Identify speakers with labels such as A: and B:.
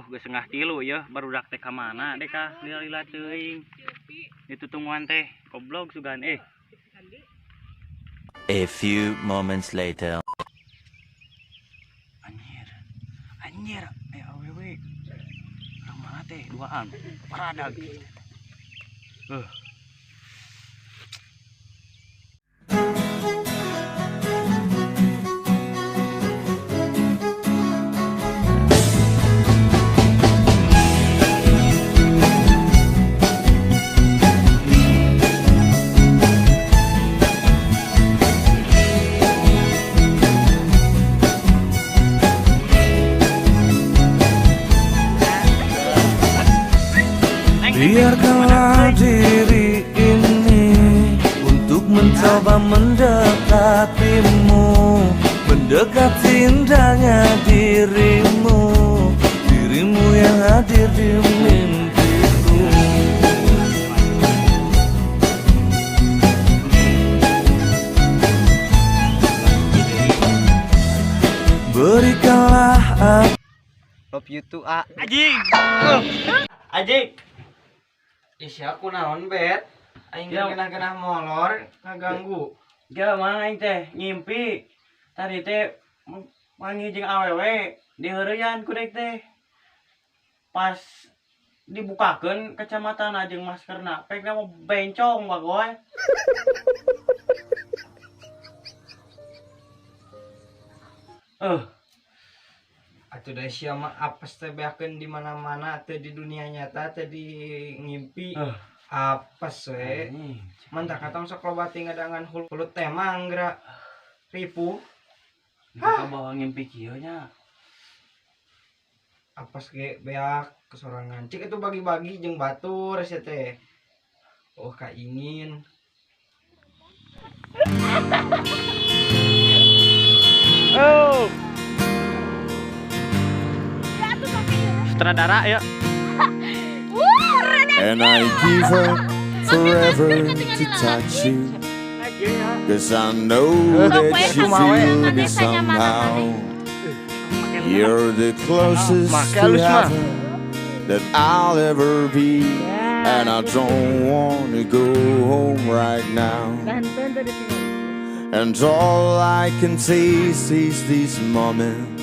A: geus 2:30 ya barudak teh ka mana deh kah lila-lila teuing. Itu tungguan teh goblok sugan
B: A few moments later.
A: Anjir, awewe. Orang mana teh duaan. Paradag.
C: Biarkanlah diri ini untuk mencoba mendekatimu, mendekati indahnya dirimu, dirimu yang hadir di mimpiku. Berikanlah aku
D: love you too, A.
A: Anjing. Anjing.
D: Isya aku naon bet? Aing genah-genah molor ngaganggu.
A: Ya mang aing teh ngimpi. Tadi teh mangi jeung awewe di heureuyan kudik teh. Pas dibukakeun kacamata jeung maskerna, pegna mau bencong bagoy.
D: Atuh da sia mah apes teh beakeun di mana-mana teh di dunia nyata teh di ngimpi. Apes we. Mantap katong sok loba ting ngadangan hulu teh manggra. Ripu.
A: Ka bawa ngimpi kieu nya.
D: Apes ge beak kesorangan. Cik itu bagi-bagi jeung batur sia teh. Oh kaingin.
A: Sutradara ya.
C: and I give up forever to touch you, 'cause I know that you feel me somehow. You're the closest to heaven that I'll ever be, and I don't wanna go home right now. And all I can taste is this moment